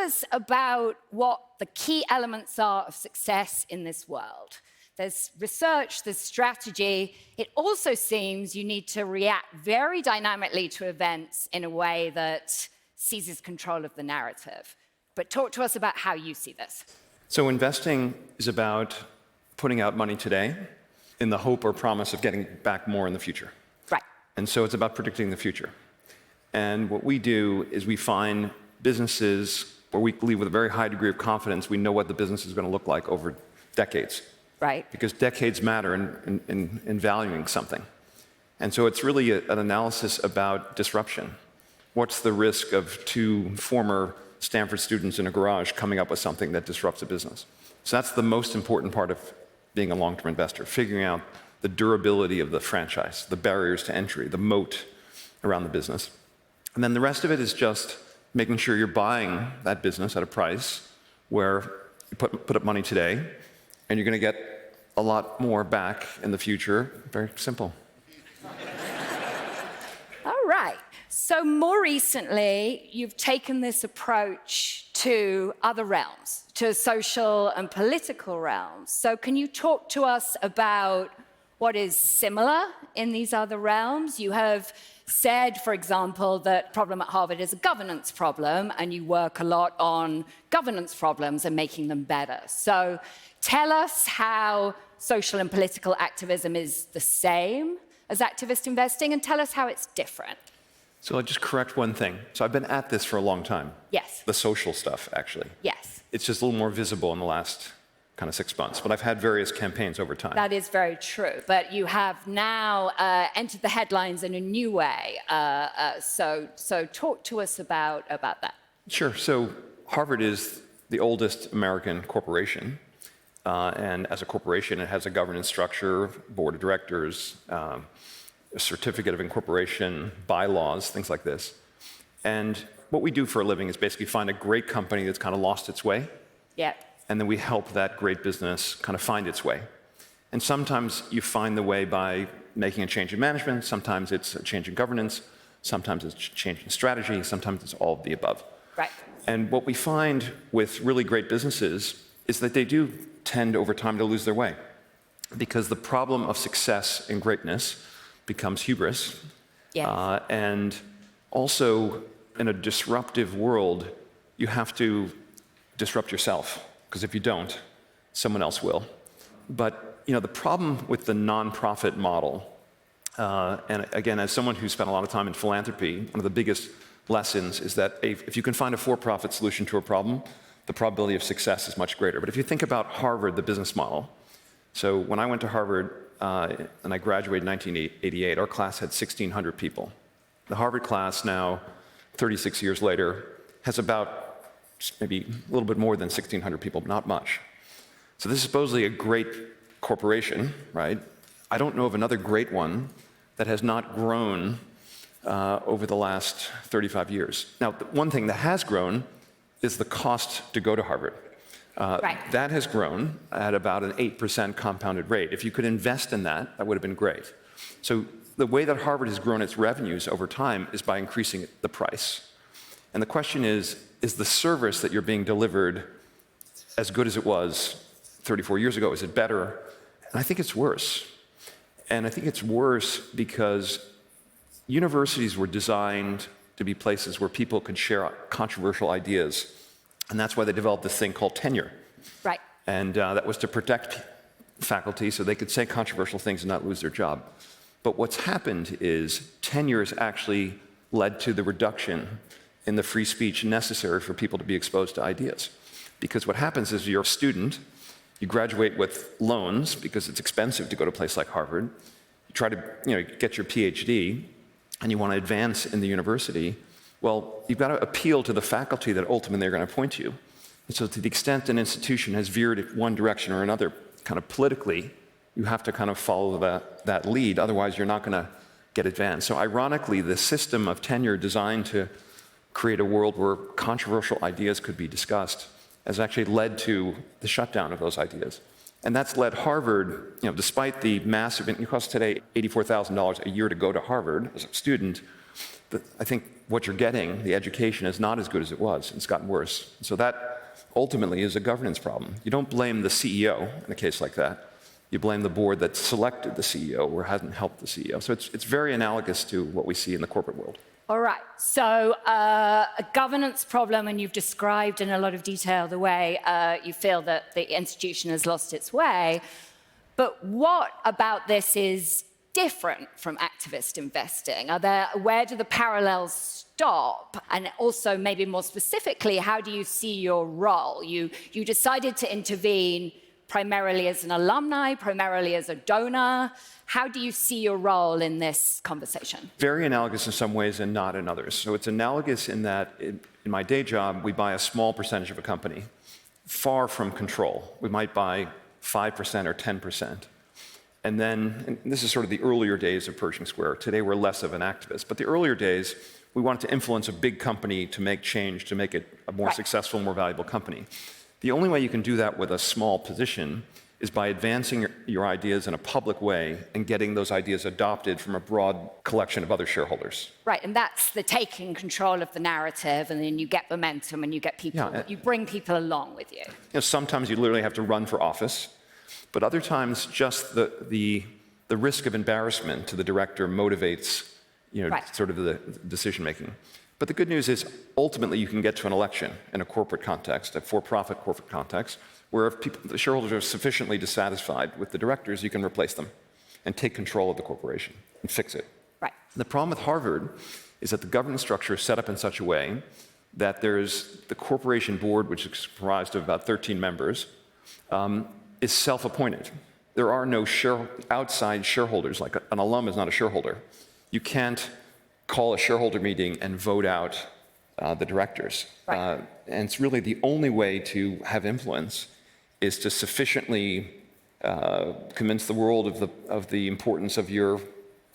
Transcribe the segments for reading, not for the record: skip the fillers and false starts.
us about what the key elements are of success in this world. There's research, there's strategy. It also seems you need to react very dynamically to events in a way that seizes control of the narrative. But talk to us about how you see this. So investing is about putting out money today in the hope or promise of getting back more in the future. Right. And so it's about predicting the future. And what we do is we find businesses where we believe with a very high degree of confidence we know what the business is going to look like over decades. Right. Because decades matter in valuing something. And so it's really an analysis about disruption. What's the risk of two former Stanford students in a garage coming up with something that disrupts a business? So that's the most important part of being a long-term investor, figuring out the durability of the franchise, the barriers to entry, the moat around the business. And then the rest of it is just making sure you're buying that business at a price where you put up money today, and you're going to get a lot more back in the future. Very simple. All right. So more recently, you've taken this approach to other realms, to social and political realms. So can you talk to us about what is similar in these other realms? You have said, for example, that problem at Harvard is a governance problem, and you work a lot on governance problems and making them better. So tell us how social and political activism is the same as activist investing, and tell us how it's different. So I'll just correct one thing. So I've been at this for a long time. Yes. The social stuff, actually. Yes. It's just a little more visible in the last kind of 6 months, but I've had various campaigns over time. That is very true, but you have now entered the headlines in a new way. So talk to us about that. Sure. So Harvard is the oldest American corporation, and as a corporation, it has a governance structure, board of directors, a certificate of incorporation, bylaws, things like this. And what we do for a living is basically find a great company that's kind of lost its way. Yeah. And then we help that great business kind of find its way. And sometimes you find the way by making a change in management, sometimes it's a change in governance, sometimes it's a change in strategy, sometimes it's all of the above. Right. And what we find with really great businesses is that they do tend over time to lose their way, because the problem of success and greatness becomes hubris. Yes. And also, in a disruptive world, you have to disrupt yourself, because if you don't, someone else will. But the problem with the nonprofit model, and again, as someone who spent a lot of time in philanthropy, one of the biggest lessons is that if you can find a for-profit solution to a problem, the probability of success is much greater. But if you think about Harvard, the business model, so when I went to Harvard and I graduated in 1988, our class had 1,600 people. The Harvard class now, 36 years later, has about maybe a little bit more than 1,600 people, not much. So this is supposedly a great corporation, right? I don't know of another great one that has not grown over the last 35 years. Now, the one thing that has grown is the cost to go to Harvard. Right. That has grown at about an 8% compounded rate. If you could invest in that, that would have been great. So the way that Harvard has grown its revenues over time is by increasing the price. And the question is the service that you're being delivered as good as it was 34 years ago? Is it better? And I think it's worse. And I think it's worse because universities were designed to be places where people could share controversial ideas. And that's why they developed this thing called tenure. Right. And that was to protect faculty so they could say controversial things and not lose their job. But what's happened is tenure has actually led to the reduction in the free speech necessary for people to be exposed to ideas. Because what happens is you're a student, you graduate with loans because it's expensive to go to a place like Harvard, you try to get your PhD, and you want to advance in the university. Well, you've got to appeal to the faculty that ultimately they're going to appoint you. And so to the extent an institution has veered in one direction or another, kind of politically, you have to kind of follow that lead, otherwise you're not going to get advanced. So ironically, the system of tenure designed to create a world where controversial ideas could be discussed has actually led to the shutdown of those ideas. And that's led Harvard, despite the massive, it costs today $84,000 a year to go to Harvard as a student, I think what you're getting, the education, is not as good as it was. It's gotten worse. So that ultimately is a governance problem. You don't blame the CEO in a case like that. You blame the board that selected the CEO or hasn't helped the CEO. So it's very analogous to what we see in the corporate world. All right, so a governance problem, and you've described in a lot of detail the way you feel that the institution has lost its way. But what about this is different from activist investing? Where do the parallels stop? And also, maybe more specifically, how do you see your role? You decided to intervene primarily as an alumni, primarily as a donor. How do you see your role in this conversation? Very analogous in some ways and not in others. So it's analogous in that in my day job, we buy a small percentage of a company, far from control. We might buy 5% or 10%. And then, and this is sort of the earlier days of Pershing Square. Today we're less of an activist. But the earlier days, we wanted to influence a big company to make change, to make it a more successful, more valuable company. The only way you can do that with a small position is by advancing your ideas in a public way and getting those ideas adopted from a broad collection of other shareholders. Right, and that's the taking control of the narrative, and then you get momentum and you get people, you bring people along with you. Sometimes you literally have to run for office, but other times just the risk of embarrassment to the director motivates sort of the decision making. But the good news is, ultimately, you can get to an election in a corporate context, a for-profit corporate context, where if the shareholders are sufficiently dissatisfied with the directors, you can replace them and take control of the corporation and fix it. Right. The problem with Harvard is that the governance structure is set up in such a way that there's the corporation board, which is comprised of about 13 members, is self-appointed. There are no outside shareholders, like an alum is not a shareholder. You can't call a shareholder meeting and vote out the directors. Right. And it's really the only way to have influence is to sufficiently convince the world of the importance of your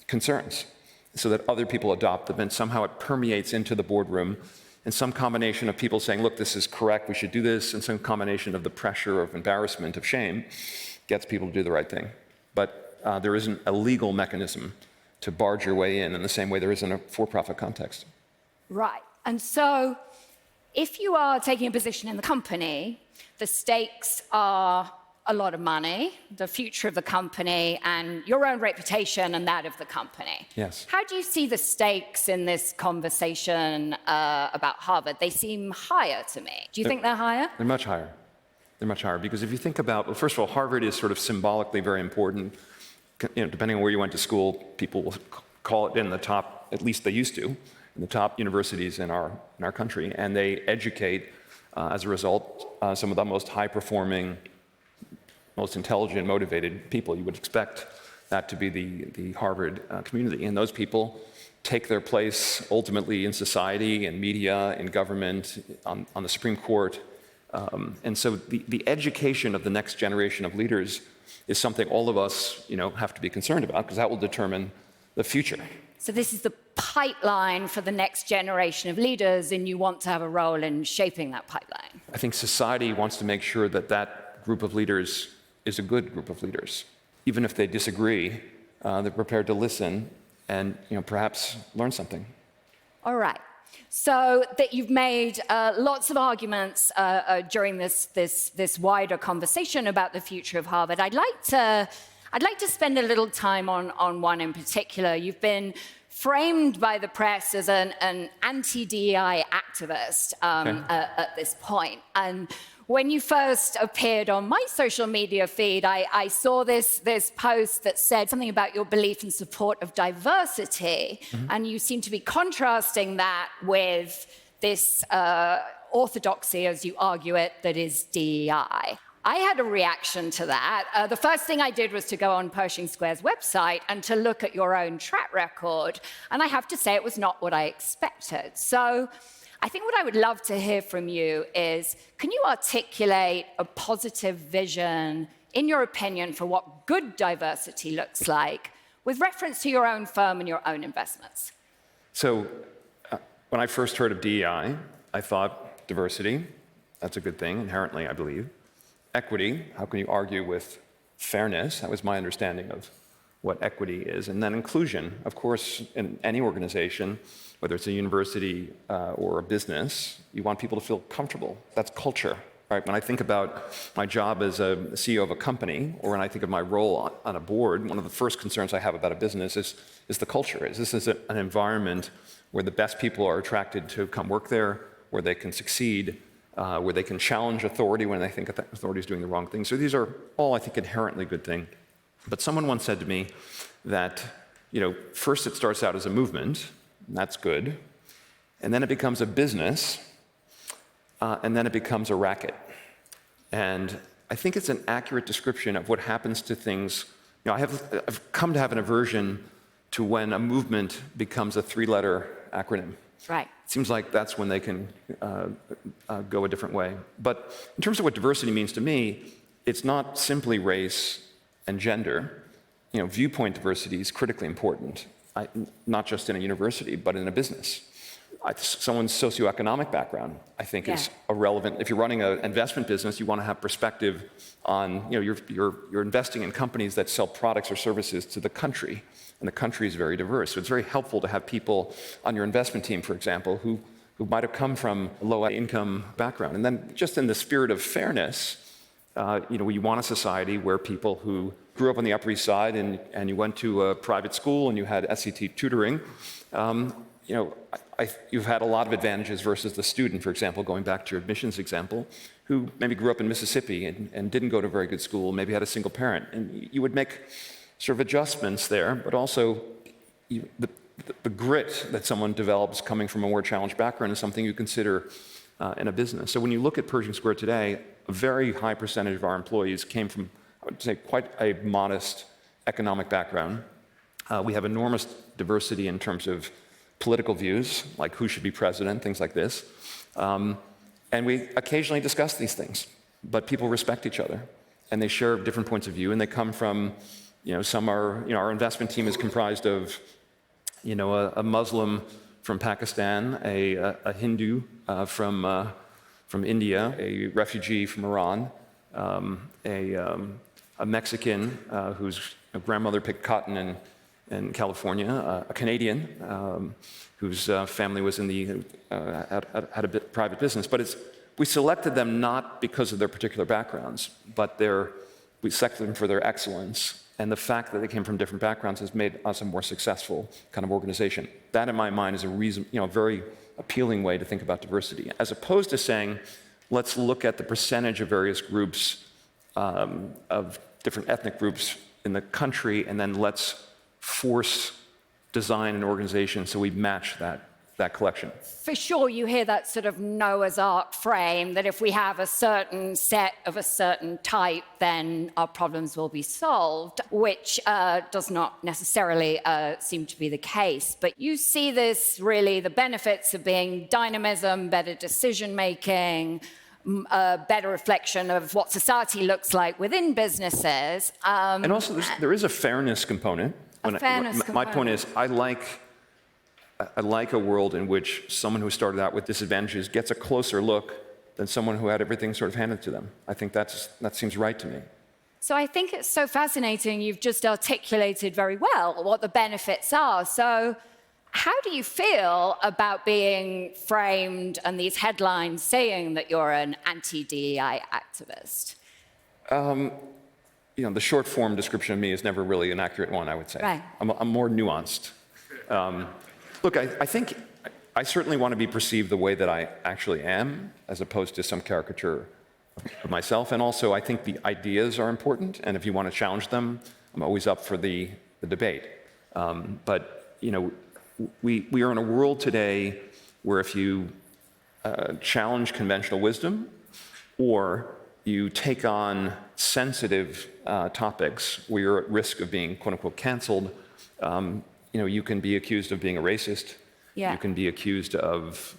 concerns so that other people adopt them, and somehow it permeates into the boardroom, and some combination of people saying, look, this is correct, we should do this, and some combination of the pressure of embarrassment, of shame, gets people to do the right thing. But there isn't a legal mechanism to barge your way in the same way there is in a for-profit context. Right. And so if you are taking a position in the company, the stakes are a lot of money, the future of the company, and your own reputation and that of the company. Yes. How do you see the stakes in this conversation about Harvard? They seem higher to me. Do you think they're higher? They're much higher. They're much higher, because if you think about, well, first of all, Harvard is sort of symbolically very important. Depending on where you went to school, people will call it in the top, at least they used to, in the top universities in our country, and they educate, as a result, some of the most high-performing, most intelligent, motivated people. You would expect that to be the Harvard community, and those people take their place ultimately in society, in media, in government, on the Supreme Court, and so the education of the next generation of leaders is something all of us, have to be concerned about, because that will determine the future. So this is the pipeline for the next generation of leaders, and you want to have a role in shaping that pipeline. I think society wants to make sure that that group of leaders is a good group of leaders. Even if they disagree, they're prepared to listen and, perhaps learn something. All right. So that you've made lots of arguments during this wider conversation about the future of Harvard. I'd like to spend a little time on one in particular. You've been framed by the press as an anti-DEI activist at this point. And when you first appeared on my social media feed, I saw this post that said something about your belief and support of diversity, and you seem to be contrasting that with this orthodoxy, as you argue it, that is DEI. I had a reaction to that. The first thing I did was to go on Pershing Square's website and to look at your own track record, and I have to say it was not what I expected. So I think what I would love to hear from you is, can you articulate a positive vision, in your opinion, for what good diversity looks like, with reference to your own firm and your own investments? So when I first heard of DEI, I thought diversity, that's a good thing, inherently, I believe. Equity, how can you argue with fairness? That was my understanding what equity is. And then inclusion, of course, in any organization, whether it's a university or a business, you want people to feel comfortable. That's culture, right? When I think about my job as a CEO of a company, or when I think of my role on a board, one of the first concerns I have about a business is the culture. Is this an environment where the best people are attracted to come work there, where they can succeed, where they can challenge authority when they think that authority is doing the wrong thing. So these are all, I think, inherently good things. But someone once said to me that, first it starts out as a movement, and that's good, and then it becomes a business, and then it becomes a racket. And I think it's an accurate description of what happens to things. I've come to have an aversion to when a movement becomes a three-letter acronym. Right. It seems like that's when they can go a different way. But in terms of what diversity means to me, it's not simply race and gender. Viewpoint diversity is critically important, not just in a university, but in a business. Someone's socioeconomic background, I think, is irrelevant. If you're running an investment business, you want to have perspective on, you're investing in companies that sell products or services to the country, and the country is very diverse. So it's very helpful to have people on your investment team, for example, who might have come from a low-income background. And then just in the spirit of fairness, we want a society where people who grew up on the Upper East Side and you went to a private school and you had SET tutoring, you've had a lot of advantages versus the student, for example, going back to your admissions example, who maybe grew up in Mississippi and didn't go to a very good school, maybe had a single parent. And you would make sort of adjustments there, but also the grit that someone develops coming from a more challenged background is something you consider in a business. So when you look at Pershing Square today, a very high percentage of our employees came from, I would say, quite a modest economic background. We have enormous diversity in terms of political views, like who should be president, things like this. And we occasionally discuss these things, but people respect each other, and they share different points of view, and they come from, some are, our investment team is comprised of, a Muslim from Pakistan, a Hindu from India, a refugee from Iran, a Mexican whose grandmother picked cotton in California, a Canadian whose family was had a private business. But we selected them not because of their particular backgrounds, but we selected them for their excellence. And the fact that they came from different backgrounds has made us a more successful kind of organization. That, in my mind, is a very appealing way to think about diversity, as opposed to saying, let's look at the percentage of various groups, of different ethnic groups in the country, and then let's force design an organization so we match that collection. For sure, you hear that sort of Noah's Ark frame, that if we have a certain set of a certain type, then our problems will be solved, which does not necessarily seem to be the case. But you see this really, the benefits of being dynamism, better decision-making, a better reflection of what society looks like within businesses. And also, there is a fairness component. My point is, I like a world in which someone who started out with disadvantages gets a closer look than someone who had everything sort of handed to them. I think that seems right to me. So I think it's so fascinating. You've just articulated very well what the benefits are. So how do you feel about being framed and these headlines saying that you're an anti-DEI activist? The short form description of me is never really an accurate one, I would say. Right. I'm more nuanced. Look, I think I certainly want to be perceived the way that I actually am, as opposed to some caricature of myself. And also, I think the ideas are important, and if you want to challenge them, I'm always up for the debate. But we are in a world today where if you challenge conventional wisdom, or you take on sensitive topics where you're at risk of being quote unquote canceled, you can be accused of being a racist. Yeah. You can be accused of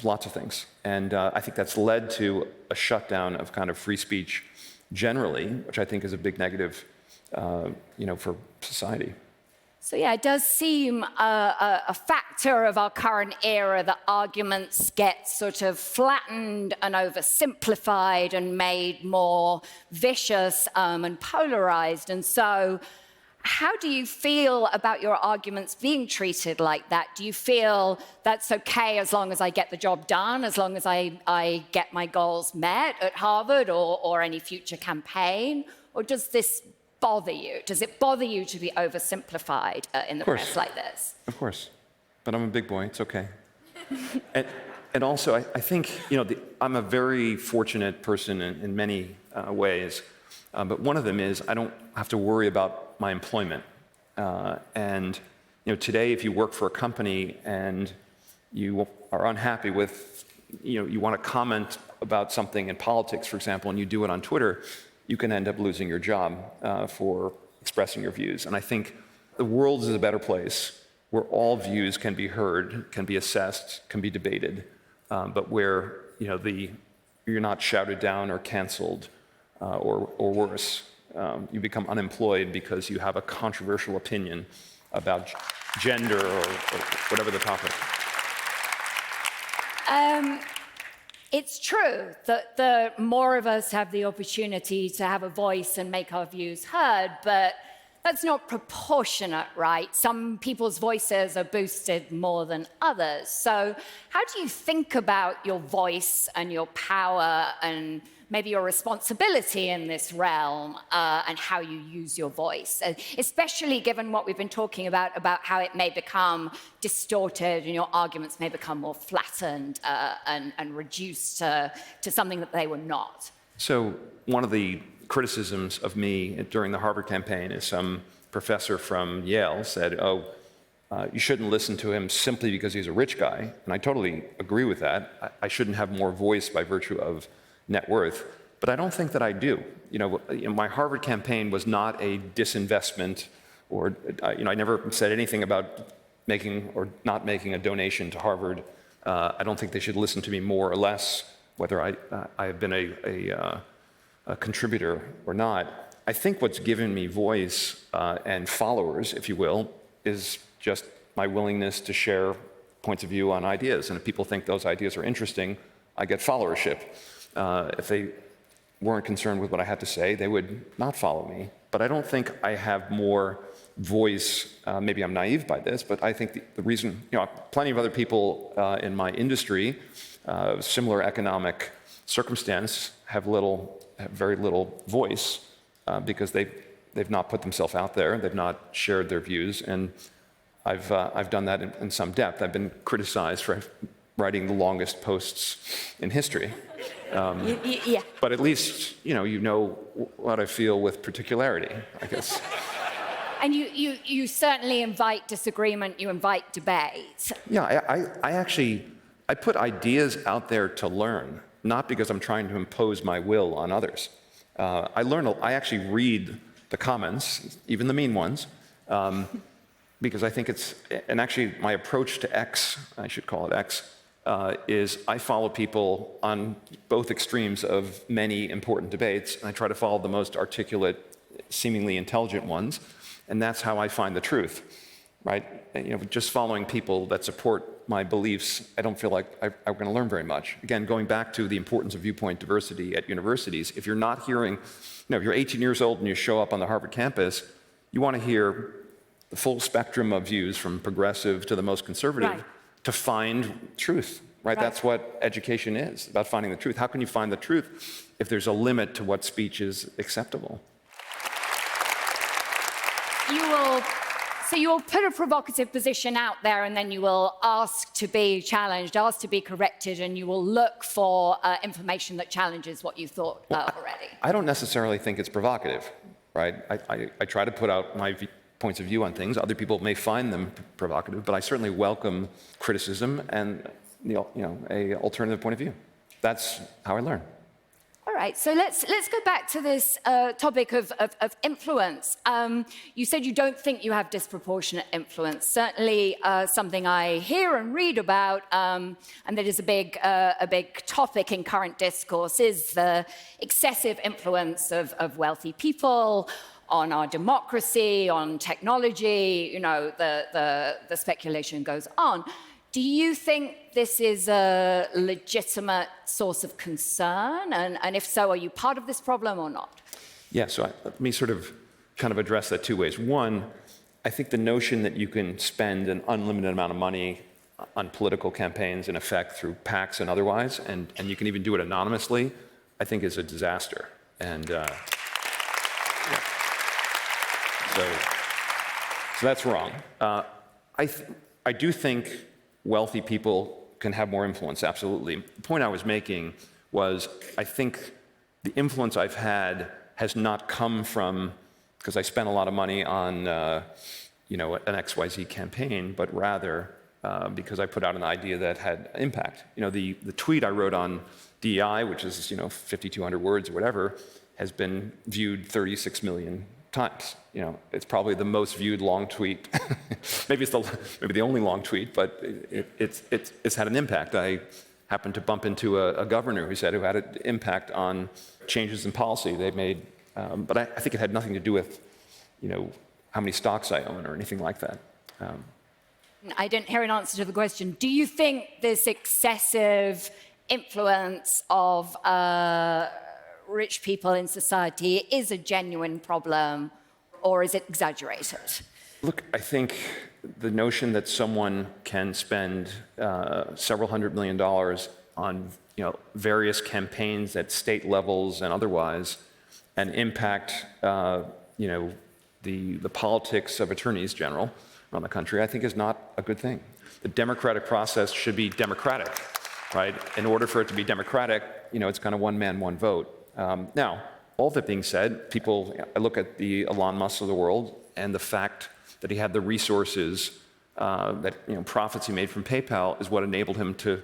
lots of things. And I think that's led to a shutdown of kind of free speech generally, which I think is a big negative, for society. So yeah, it does seem a factor of our current era that arguments get sort of flattened and oversimplified and made more vicious and polarized. And so How do you feel about your arguments being treated like that? Do you feel that's okay as long as I get the job done, as long as I get my goals met at Harvard or any future campaign? Or does this bother you? Does it bother you to be oversimplified in the press like this? Of course. But I'm a big boy. It's okay. and also, I think, I'm a very fortunate person in many ways. But one of them is I don't have to worry about my employment. And today, if you work for a company and you are unhappy with, you want to comment about something in politics, for example, and you do it on Twitter, you can end up losing your job for expressing your views. And I think the world is a better place where all views can be heard, can be assessed, can be debated, but where you're not shouted down or canceled. Or worse, you become unemployed because you have a controversial opinion about gender or whatever the topic. It's true that the more of us have the opportunity to have a voice and make our views heard, but that's not proportionate, right? Some people's voices are boosted more than others. So how do you think about your voice and your power and maybe your responsibility in this realm and how you use your voice, especially given what we've been talking about how it may become distorted and your arguments may become more flattened and reduced to something that they were not? So one of the criticisms of me during the Harvard campaign is some professor from Yale said, you shouldn't listen to him simply because he's a rich guy. And I totally agree with that. I shouldn't have more voice by virtue of net worth, but I don't think that I do. My Harvard campaign was not a disinvestment, or I never said anything about making or not making a donation to Harvard. I don't think they should listen to me more or less, whether I have been a contributor or not. I think what's given me voice and followers, if you will, is just my willingness to share points of view on ideas. And if people think those ideas are interesting, I get followership. If they weren't concerned with what I had to say, they would not follow me. But I don't think I have more voice. Maybe I'm naive by this, but I think the reason, plenty of other people in my industry, similar economic circumstance, have very little voice because they've not put themselves out there, they've not shared their views, and I've done that in some depth. I've been criticized for writing the longest posts in history. Yeah. But at least, you know what I feel with particularity, I guess. And you certainly invite disagreement, you invite debate. Yeah, I put ideas out there to learn, not because I'm trying to impose my will on others. I actually read the comments, even the mean ones, because I think and actually my approach to X, I should call it X, is I follow people on both extremes of many important debates, and I try to follow the most articulate, seemingly intelligent ones, and that's how I find the truth, right? Just following people that support my beliefs, I don't feel like I'm going to learn very much. Again, going back to the importance of viewpoint diversity at universities, if you're not hearing, if you're 18 years old and you show up on the Harvard campus, you want to hear the full spectrum of views from progressive to the most conservative. Right. To find truth, right? That's what education is, about finding the truth. How can you find the truth if there's a limit to what speech is acceptable? You will put a provocative position out there, and then you will ask to be challenged, ask to be corrected, and you will look for information that challenges what you thought already. I don't necessarily think it's provocative, right? I try to put out my points of view on things. Other people may find them provocative, but I certainly welcome criticism and a alternative point of view. That's how I learn. All right, so let's go back to this topic of influence. You said you don't think you have disproportionate influence. Certainly something I hear and read about, and that is a big topic in current discourse, is the excessive influence of wealthy people on our democracy, on technology. The speculation goes on. Do you think this is a legitimate source of concern? And if so, are you part of this problem or not? Yeah, so let me sort of kind of address that two ways. One, I think the notion that you can spend an unlimited amount of money on political campaigns, in effect, through PACs and otherwise, and you can even do it anonymously, I think is a disaster. And yeah. So that's wrong. I do think wealthy people can have more influence, absolutely. The point I was making was I think the influence I've had has not come from, because I spent a lot of money on an XYZ campaign, but rather because I put out an idea that had impact. The tweet I wrote on DEI, which is 5,200 words or whatever, has been viewed 36 million times. It's probably the most viewed long tweet. maybe the only long tweet, but it's had an impact. I happened to bump into a governor who had an impact on changes in policy they made, but I think it had nothing to do with how many stocks I own or anything like that. I didn't hear an answer to the question. Do you think this excessive influence of rich people in society is a genuine problem, or is it exaggerated? Look, I think the notion that someone can spend several $100 million on various campaigns at state levels and otherwise, and impact the politics of attorneys general around the country, I think is not a good thing. The democratic process should be democratic, right? In order for it to be democratic, it's kind of one man, one vote. Now, all that being said, I look at the Elon Musk of the world and the fact that he had the resources, profits he made from PayPal is what enabled him to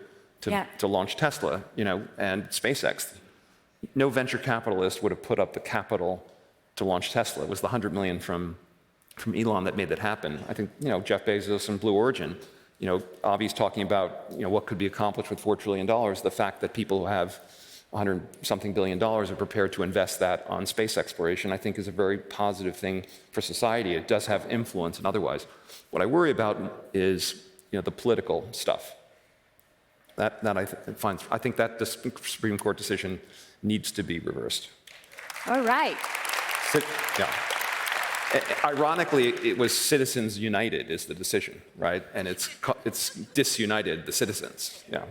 launch Tesla, and SpaceX. No venture capitalist would have put up the capital to launch Tesla. It was the $100 million from Elon that made that happen. I think, Jeff Bezos and Blue Origin, Avi's talking about, what could be accomplished with $4 trillion. The fact that people who have $100-something billion are prepared to invest that on space exploration, I think is a very positive thing for society. It does have influence and otherwise. What I worry about is, the political stuff. That I think that the Supreme Court decision needs to be reversed. All right. Yeah. Ironically, it was Citizens United is the decision, right? And it's disunited the citizens. Yeah.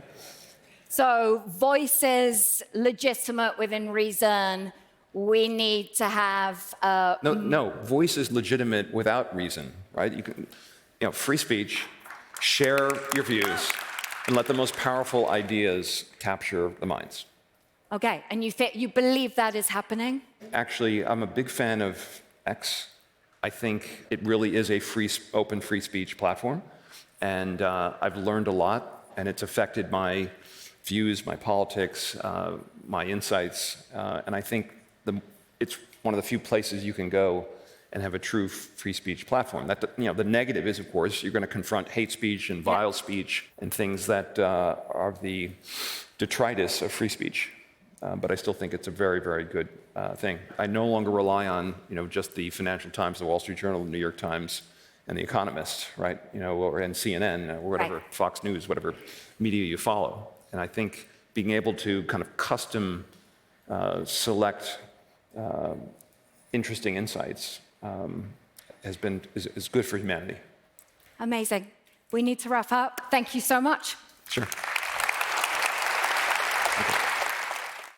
So voices legitimate within reason. We need to have no. Voice is legitimate without reason, right? You can, free speech. Share your views, and let the most powerful ideas capture the minds. Okay, and you believe that is happening? Actually, I'm a big fan of X. I think it really is a open free speech platform, and I've learned a lot, and it's affected my views, my politics, my insights, and I think it's one of the few places you can go and have a true free speech platform. The negative is, of course, you're going to confront hate speech and vile speech and things that are the detritus of free speech. But I still think it's a very, very good thing. I no longer rely on, just the Financial Times, the Wall Street Journal, the New York Times, and the Economist, right? And CNN or whatever, right. Fox News, whatever media you follow. And I think being able to kind of custom select interesting insights is good for humanity. Amazing. We need to wrap up. Thank you so much. Sure.